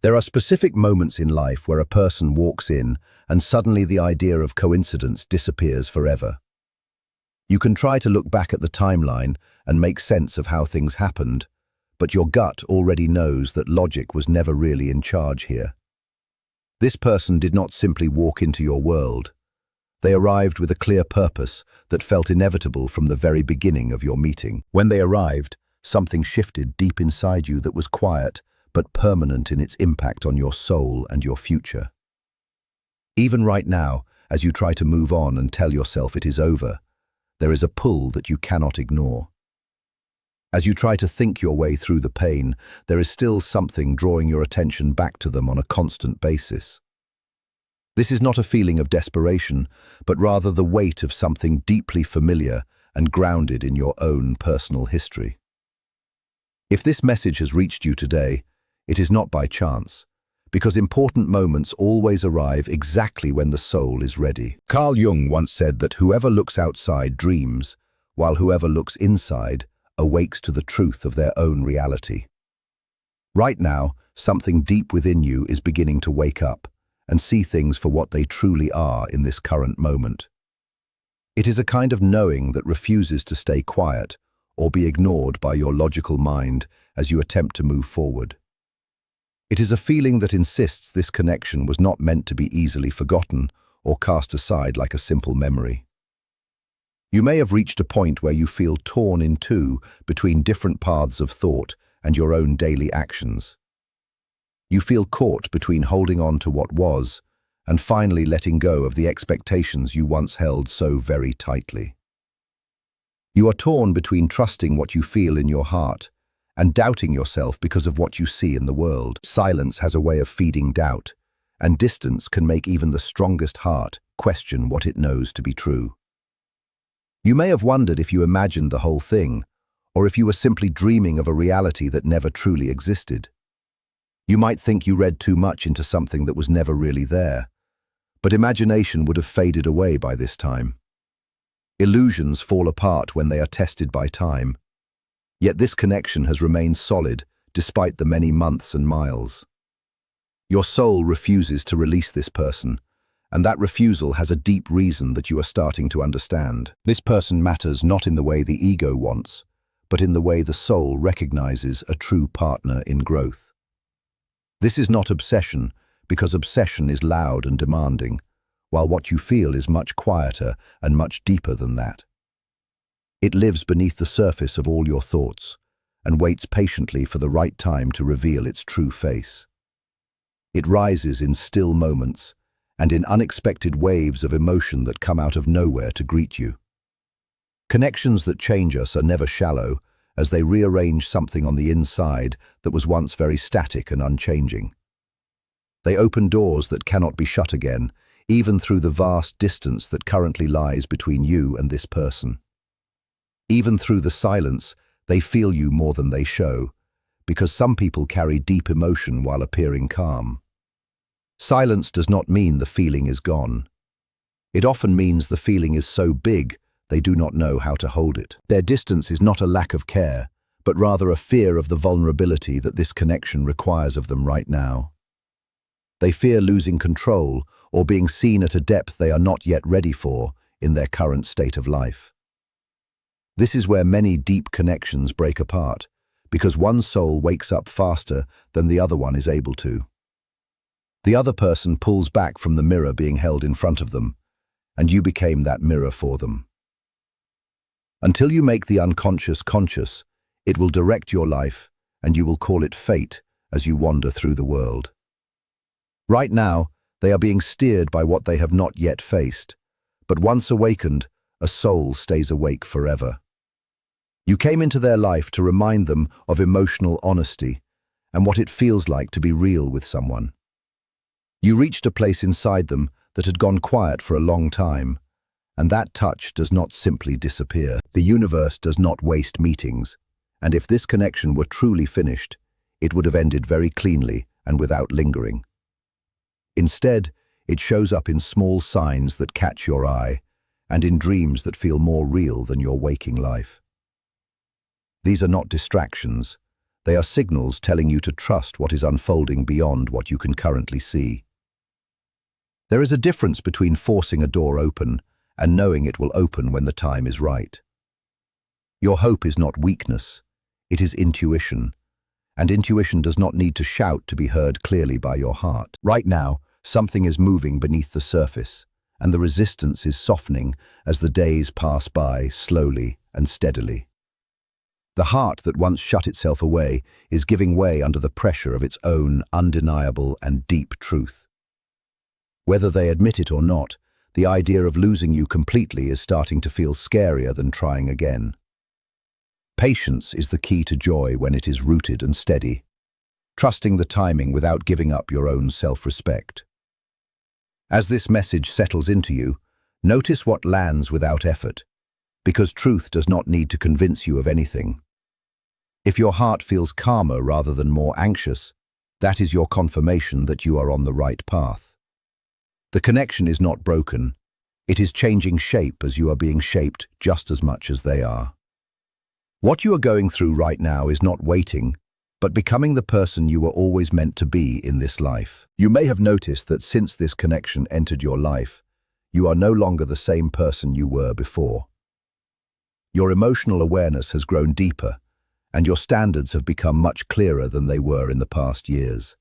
There are specific moments in life where a person walks in and suddenly the idea of coincidence disappears forever. You can try to look back at the timeline and make sense of how things happened, but your gut already knows that logic was never really in charge here. This person did not simply walk into your world. They arrived with a clear purpose that felt inevitable from the very beginning of your meeting. When they arrived, something shifted deep inside you that was quiet but permanent in its impact on your soul and your future. Even right now, as you try to move on and tell yourself it is over, there is a pull that you cannot ignore. As you try to think your way through the pain, there is still something drawing your attention back to them on a constant basis. This is not a feeling of desperation, but rather the weight of something deeply familiar and grounded in your own personal history. If this message has reached you today, it is not by chance, because important moments always arrive exactly when the soul is ready. Carl Jung once said that whoever looks outside dreams, while whoever looks inside awakes to the truth of their own reality. Right now, something deep within you is beginning to wake up and see things for what they truly are in this current moment. It is a kind of knowing that refuses to stay quiet or be ignored by your logical mind as you attempt to move forward. It is a feeling that insists this connection was not meant to be easily forgotten or cast aside like a simple memory. You may have reached a point where you feel torn in two between different paths of thought and your own daily actions. You feel caught between holding on to what was and finally letting go of the expectations you once held so very tightly. You are torn between trusting what you feel in your heart and doubting yourself because of what you see in the world. Silence has a way of feeding doubt, and distance can make even the strongest heart question what it knows to be true. You may have wondered if you imagined the whole thing, or if you were simply dreaming of a reality that never truly existed. You might think you read too much into something that was never really there, but imagination would have faded away by this time. Illusions fall apart when they are tested by time, yet this connection has remained solid despite the many months and miles. Your soul refuses to release this person, and that refusal has a deep reason that you are starting to understand. This person matters not in the way the ego wants, but in the way the soul recognizes a true partner in growth. This is not obsession, because obsession is loud and demanding, while what you feel is much quieter and much deeper than that. It lives beneath the surface of all your thoughts and waits patiently for the right time to reveal its true face. It rises in still moments and in unexpected waves of emotion that come out of nowhere to greet you. Connections that change us are never shallow, as they rearrange something on the inside that was once very static and unchanging. They open doors that cannot be shut again, even through the vast distance that currently lies between you and this person. Even through the silence, they feel you more than they show, because some people carry deep emotion while appearing calm. Silence does not mean the feeling is gone. It often means the feeling is so big they do not know how to hold it. Their distance is not a lack of care, but rather a fear of the vulnerability that this connection requires of them right now. They fear losing control or being seen at a depth they are not yet ready for in their current state of life. This is where many deep connections break apart, because one soul wakes up faster than the other one is able to. The other person pulls back from the mirror being held in front of them, and you became that mirror for them. Until you make the unconscious conscious, it will direct your life, and you will call it fate as you wander through the world. Right now, they are being steered by what they have not yet faced, but once awakened, a soul stays awake forever. You came into their life to remind them of emotional honesty and what it feels like to be real with someone. You reached a place inside them that had gone quiet for a long time, and that touch does not simply disappear. The universe does not waste meetings, and if this connection were truly finished, it would have ended very cleanly and without lingering. Instead, it shows up in small signs that catch your eye, and in dreams that feel more real than your waking life. These are not distractions, They are signals telling you to trust what is unfolding beyond what you can currently see. There is a difference between forcing a door open and knowing it will open when the time is right. Your hope is not weakness, it is intuition, and intuition does not need to shout to be heard clearly by your heart. Right now, something is moving beneath the surface, and the resistance is softening as the days pass by slowly and steadily. The heart that once shut itself away is giving way under the pressure of its own undeniable and deep truth. Whether they admit it or not, the idea of losing you completely is starting to feel scarier than trying again. Patience is the key to joy when it is rooted and steady, trusting the timing without giving up your own self-respect. As this message settles into you, notice what lands without effort, because truth does not need to convince you of anything. If your heart feels calmer rather than more anxious, that is your confirmation that you are on the right path. The connection is not broken, it is changing shape as you are being shaped just as much as they are. What you are going through right now is not waiting, but becoming the person you were always meant to be in this life. You may have noticed that since this connection entered your life, you are no longer the same person you were before. Your emotional awareness has grown deeper, and your standards have become much clearer than they were in the past years.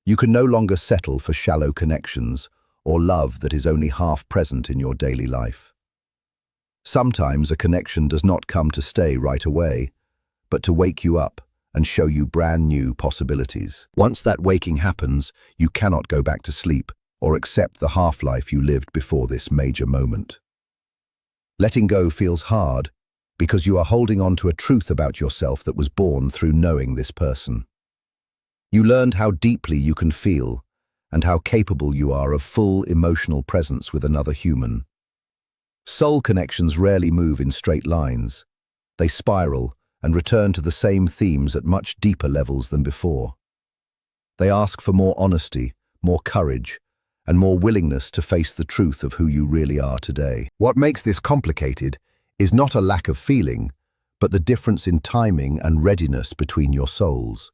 You can no longer settle for shallow connections or love that is only half present in your daily life. Sometimes a connection does not come to stay right away, but to wake you up and show you brand new possibilities. Once that waking happens, you cannot go back to sleep or accept the half-life you lived before this major moment. Letting go feels hard because you are holding on to a truth about yourself that was born through knowing this person. You learned how deeply you can feel and how capable you are of full emotional presence with another human. Soul connections rarely move in straight lines. They spiral and return to the same themes at much deeper levels than before. They ask for more honesty, more courage, and more willingness to face the truth of who you really are today. What makes this complicated is not a lack of feeling, but the difference in timing and readiness between your souls.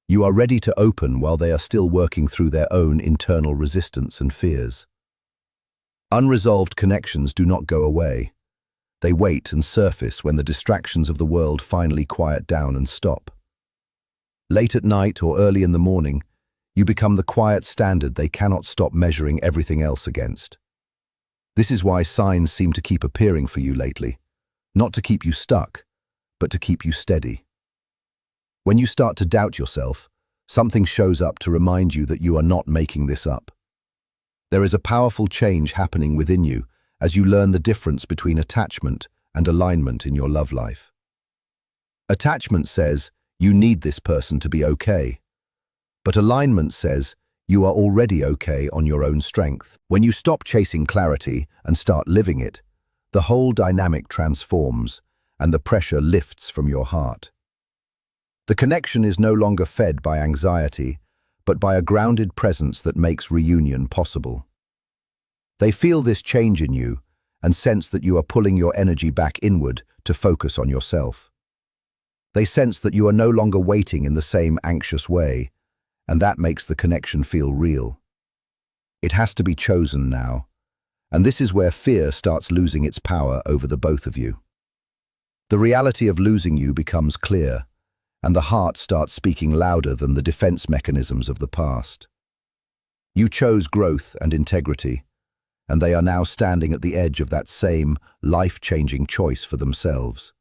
You are ready to open while they are still working through their own internal resistance and fears. Unresolved connections do not go away. They wait and surface when the distractions of the world finally quiet down and stop. Late at night or early in the morning, you become the quiet standard they cannot stop measuring everything else against. This is why signs seem to keep appearing for you lately, not to keep you stuck, but to keep you steady. When you start to doubt yourself, something shows up to remind you that you are not making this up. There is a powerful change happening within you as you learn the difference between attachment and alignment in your love life. Attachment says, you need this person to be okay. But alignment says, you are already okay on your own strength. When you stop chasing clarity and start living it, the whole dynamic transforms and the pressure lifts from your heart. The connection is no longer fed by anxiety, but by a grounded presence that makes reunion possible. They feel this change in you and sense that you are pulling your energy back inward to focus on yourself. They sense that you are no longer waiting in the same anxious way, and that makes the connection feel real. It has to be chosen now, and this is where fear starts losing its power over the both of you. The reality of losing you becomes clear, and the heart starts speaking louder than the defense mechanisms of the past. You chose growth and integrity, and they are now standing at the edge of that same life-changing choice for themselves.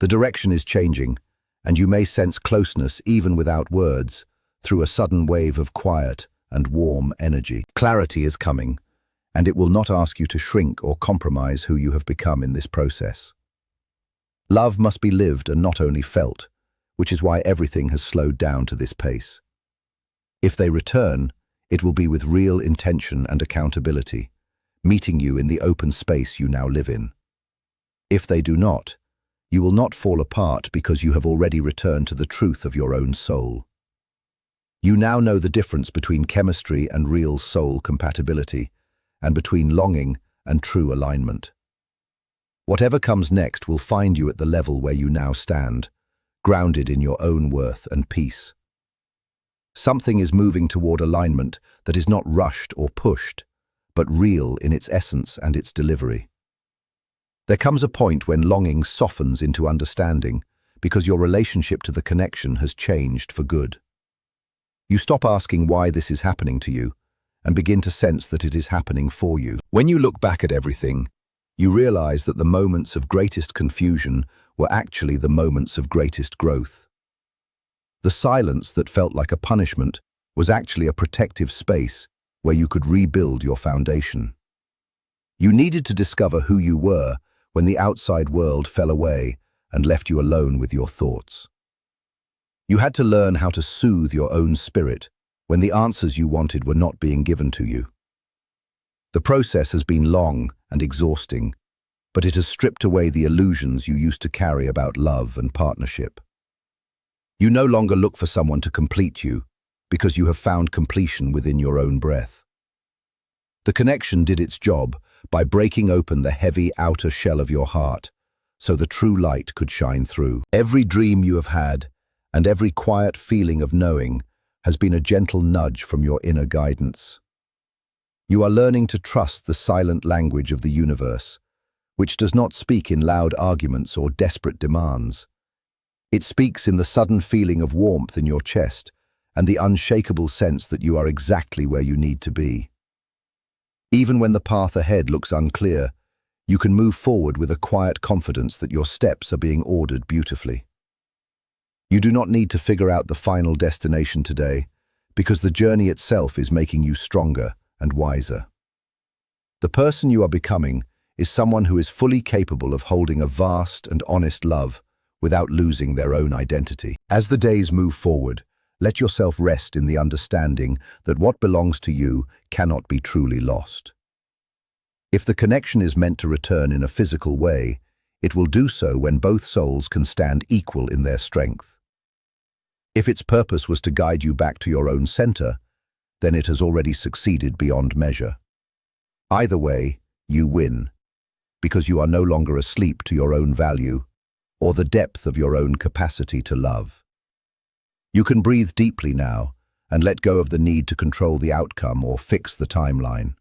The direction is changing, and you may sense closeness even without words, through a sudden wave of quiet and warm energy. Clarity is coming, and it will not ask you to shrink or compromise who you have become in this process. Love must be lived and not only felt, which is why everything has slowed down to this pace. If they return, it will be with real intention and accountability, meeting you in the open space you now live in. If they do not, you will not fall apart because you have already returned to the truth of your own soul. You now know the difference between chemistry and real soul compatibility, and between longing and true alignment. Whatever comes next will find you at the level where you now stand, grounded in your own worth and peace. Something is moving toward alignment that is not rushed or pushed, but real in its essence and its delivery. There comes a point when longing softens into understanding because your relationship to the connection has changed for good. You stop asking why this is happening to you and begin to sense that it is happening for you. When you look back at everything, you realize that the moments of greatest confusion were actually the moments of greatest growth. The silence that felt like a punishment was actually a protective space where you could rebuild your foundation. You needed to discover who you were when the outside world fell away and left you alone with your thoughts. You had to learn how to soothe your own spirit when the answers you wanted were not being given to you. The process has been long and exhausting, but it has stripped away the illusions you used to carry about love and partnership. You no longer look for someone to complete you because you have found completion within your own breath. The connection did its job by breaking open the heavy outer shell of your heart so the true light could shine through. Every dream you have had and every quiet feeling of knowing has been a gentle nudge from your inner guidance. You are learning to trust the silent language of the universe, which does not speak in loud arguments or desperate demands. It speaks in the sudden feeling of warmth in your chest and the unshakable sense that you are exactly where you need to be. Even when the path ahead looks unclear, you can move forward with a quiet confidence that your steps are being ordered beautifully. You do not need to figure out the final destination today, because the journey itself is making you stronger and wiser. The person you are becoming is someone who is fully capable of holding a vast and honest love without losing their own identity. As the days move forward, let yourself rest in the understanding that what belongs to you cannot be truly lost. If the connection is meant to return in a physical way, it will do so when both souls can stand equal in their strength. If its purpose was to guide you back to your own center, then it has already succeeded beyond measure. Either way, you win, because you are no longer asleep to your own value or the depth of your own capacity to love. You can breathe deeply now and let go of the need to control the outcome or fix the timeline.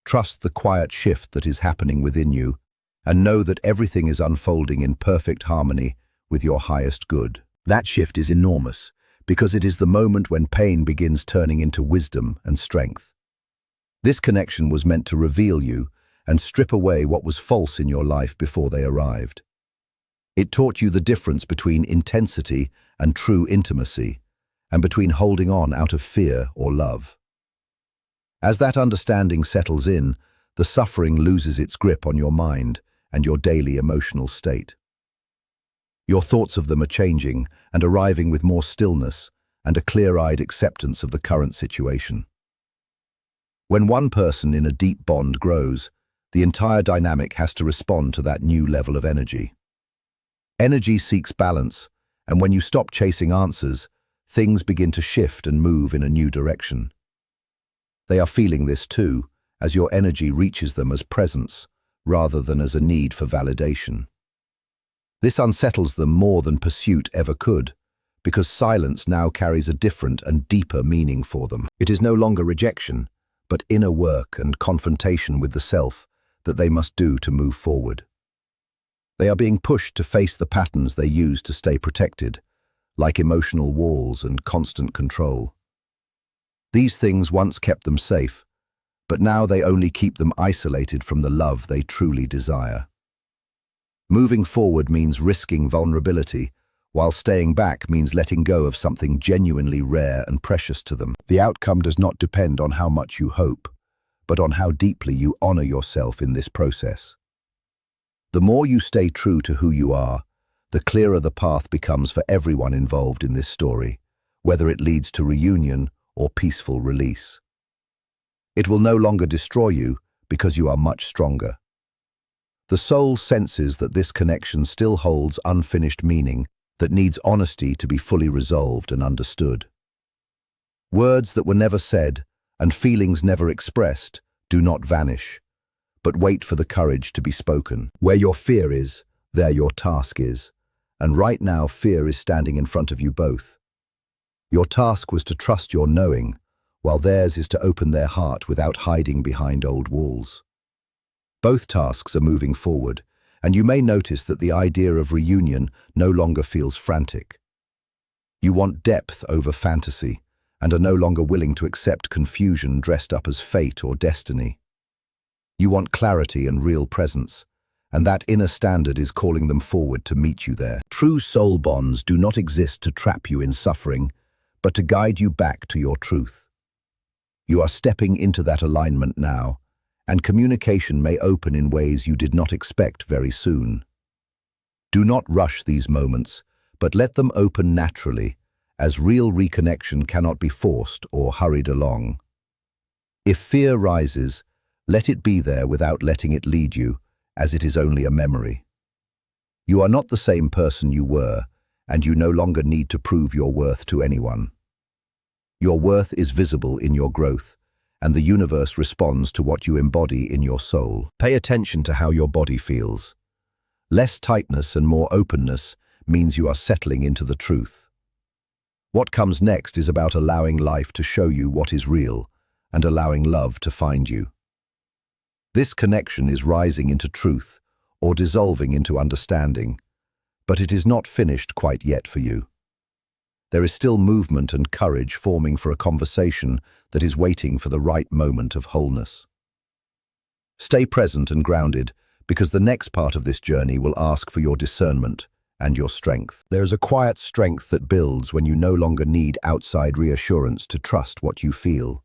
Trust the quiet shift that is happening within you and know that everything is unfolding in perfect harmony with your highest good. That shift is enormous because it is the moment when pain begins turning into wisdom and strength. This connection was meant to reveal you and strip away what was false in your life before they arrived. It taught you the difference between intensity and true intimacy, and between holding on out of fear or love. As that understanding settles in, the suffering loses its grip on your mind and your daily emotional state. Your thoughts of them are changing and arriving with more stillness and a clear-eyed acceptance of the current situation. When one person in a deep bond grows, the entire dynamic has to respond to that new level of energy. Energy seeks balance, and when you stop chasing answers, things begin to shift and move in a new direction. They are feeling this too, as your energy reaches them as presence, rather than as a need for validation. This unsettles them more than pursuit ever could, because silence now carries a different and deeper meaning for them. It is no longer rejection, but inner work and confrontation with the self that they must do to move forward. They are being pushed to face the patterns they use to stay protected, like emotional walls and constant control. These things once kept them safe, but now they only keep them isolated from the love they truly desire. Moving forward means risking vulnerability, while staying back means letting go of something genuinely rare and precious to them. The outcome does not depend on how much you hope, but on how deeply you honor yourself in this process. The more you stay true to who you are, the clearer the path becomes for everyone involved in this story, whether it leads to reunion or peaceful release. It will no longer destroy you because you are much stronger. The soul senses that this connection still holds unfinished meaning that needs honesty to be fully resolved and understood. Words that were never said and feelings never expressed do not vanish, but wait for the courage to be spoken. Where your fear is, there your task is, and right now fear is standing in front of you both. Your task was to trust your knowing, while theirs is to open their heart without hiding behind old walls. Both tasks are moving forward, and you may notice that the idea of reunion no longer feels frantic. You want depth over fantasy, and are no longer willing to accept confusion dressed up as fate or destiny. You want clarity and real presence, and that inner standard is calling them forward to meet you there. True soul bonds do not exist to trap you in suffering, but to guide you back to your truth. You are stepping into that alignment now, and communication may open in ways you did not expect very soon. Do not rush these moments, but let them open naturally, as real reconnection cannot be forced or hurried along. If fear rises, let it be there without letting it lead you, as it is only a memory. You are not the same person you were, and you no longer need to prove your worth to anyone. Your worth is visible in your growth, and the universe responds to what you embody in your soul. Pay attention to how your body feels. Less tightness and more openness means you are settling into the truth. What comes next is about allowing life to show you what is real and allowing love to find you. This connection is rising into truth or dissolving into understanding, but it is not finished quite yet for you. There is still movement and courage forming for a conversation that is waiting for the right moment of wholeness. Stay present and grounded, because the next part of this journey will ask for your discernment and your strength. There is a quiet strength that builds when you no longer need outside reassurance to trust what you feel.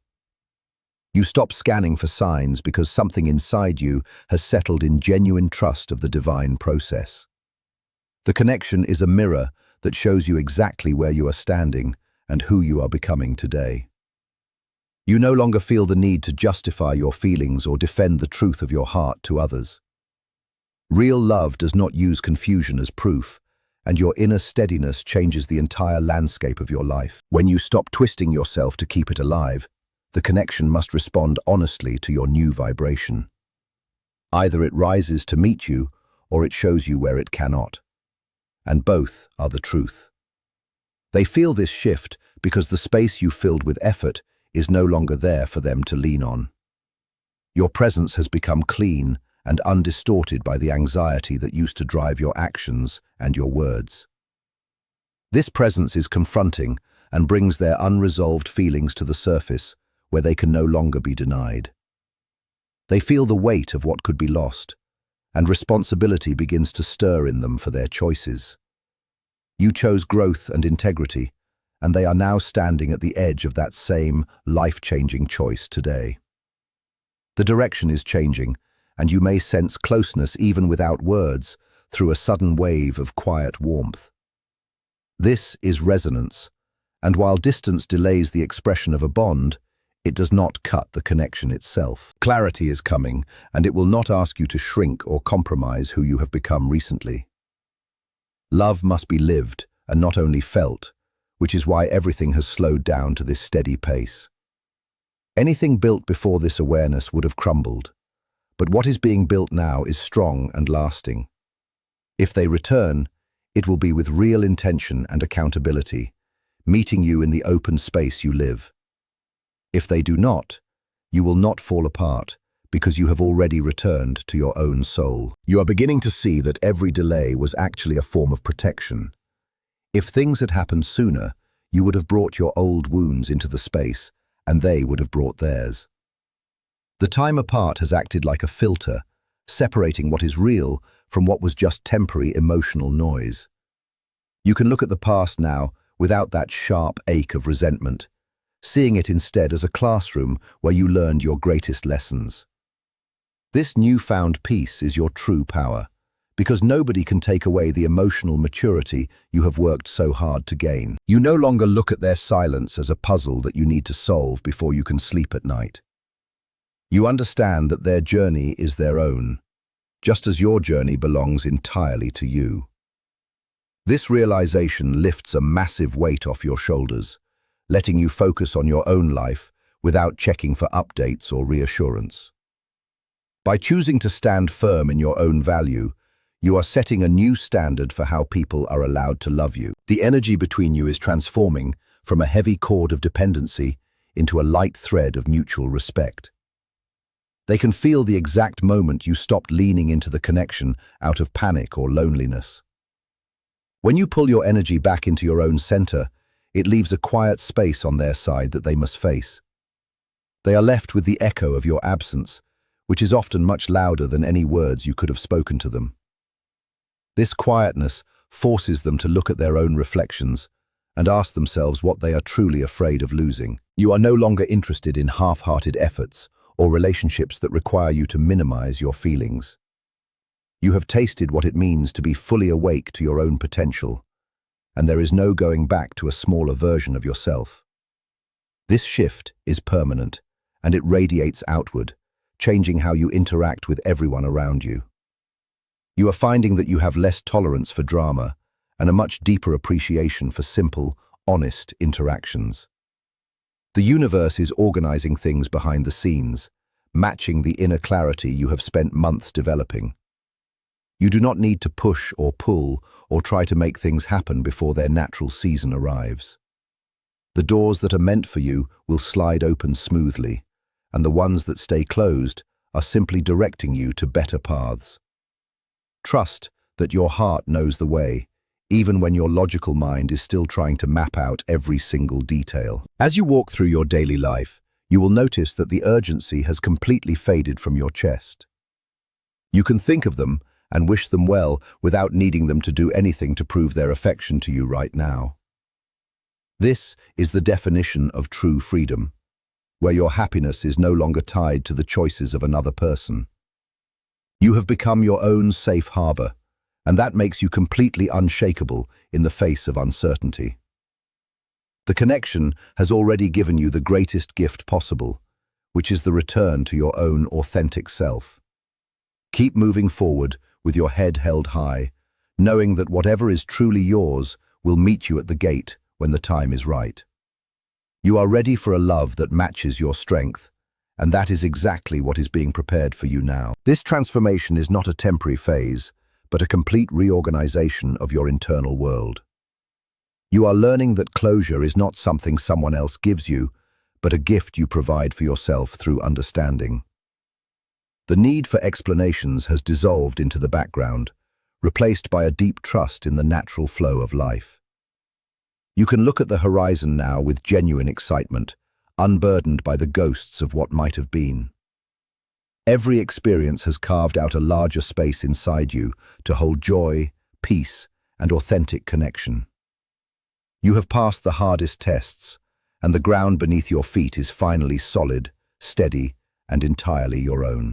You stop scanning for signs because something inside you has settled in genuine trust of the divine process. The connection is a mirror that shows you exactly where you are standing and who you are becoming today. You no longer feel the need to justify your feelings or defend the truth of your heart to others. Real love does not use confusion as proof, and your inner steadiness changes the entire landscape of your life. When you stop twisting yourself to keep it alive, the connection must respond honestly to your new vibration. Either it rises to meet you, or it shows you where it cannot. And both are the truth. They feel this shift because the space you filled with effort is no longer there for them to lean on. Your presence has become clean and undistorted by the anxiety that used to drive your actions and your words. This presence is confronting and brings their unresolved feelings to the surface, where they can no longer be denied. They feel the weight of what could be lost, and responsibility begins to stir in them for their choices. You chose growth and integrity, and they are now standing at the edge of that same life-changing choice today. The direction is changing, and you may sense closeness even without words through a sudden wave of quiet warmth. This is resonance, and while distance delays the expression of a bond, it does not cut the connection itself. Clarity is coming, and it will not ask you to shrink or compromise who you have become recently. Love must be lived and not only felt, which is why everything has slowed down to this steady pace. Anything built before this awareness would have crumbled, but what is being built now is strong and lasting. If they return, it will be with real intention and accountability, meeting you in the open space you live. If they do not, you will not fall apart because you have already returned to your own soul. You are beginning to see that every delay was actually a form of protection. If things had happened sooner, you would have brought your old wounds into the space, and they would have brought theirs. The time apart has acted like a filter, separating what is real from what was just temporary emotional noise. You can look at the past now without that sharp ache of resentment, seeing it instead as a classroom where you learned your greatest lessons. This newfound peace is your true power, because nobody can take away the emotional maturity you have worked so hard to gain. You no longer look at their silence as a puzzle that you need to solve before you can sleep at night. You understand that their journey is their own, just as your journey belongs entirely to you. This realization lifts a massive weight off your shoulders, letting you focus on your own life without checking for updates or reassurance. By choosing to stand firm in your own value, You are setting a new standard for how people are allowed to love you. The energy between you is transforming from a heavy cord of dependency into a light thread of mutual respect. They can feel the exact moment you stopped leaning into the connection out of panic or loneliness. When you pull your energy back into your own center, it leaves a quiet space on their side that they must face. They are left with the echo of your absence, which is often much louder than any words you could have spoken to them. This quietness forces them to look at their own reflections and ask themselves what they are truly afraid of losing. You are no longer interested in half-hearted efforts or relationships that require you to minimize your feelings. You have tasted what it means to be fully awake to your own potential, and there is no going back to a smaller version of yourself. This shift is permanent, and it radiates outward, changing how you interact with everyone around you. You are finding that you have less tolerance for drama and a much deeper appreciation for simple, honest interactions. The universe is organizing things behind the scenes, matching the inner clarity you have spent months developing. You do not need to push or pull or try to make things happen before their natural season arrives. The doors that are meant for you will slide open smoothly, and the ones that stay closed are simply directing you to better paths. Trust that your heart knows the way, even when your logical mind is still trying to map out every single detail. As you walk through your daily life, you will notice that the urgency has completely faded from your chest. You can think of them and wish them well without needing them to do anything to prove their affection to you right now. This is the definition of true freedom, where your happiness is no longer tied to the choices of another person. You have become your own safe harbor, and that makes you completely unshakable in the face of uncertainty. The connection has already given you the greatest gift possible, which is the return to your own authentic self. Keep moving forward with your head held high, knowing that whatever is truly yours will meet you at the gate when the time is right. You are ready for a love that matches your strength, and that is exactly what is being prepared for you now. This transformation is not a temporary phase, but a complete reorganization of your internal world. You are learning that closure is not something someone else gives you, but a gift you provide for yourself through understanding. The need for explanations has dissolved into the background, replaced by a deep trust in the natural flow of life. You can look at the horizon now with genuine excitement, unburdened by the ghosts of what might have been. Every experience has carved out a larger space inside you to hold joy, peace, and authentic connection. You have passed the hardest tests, and the ground beneath your feet is finally solid, steady, and entirely your own.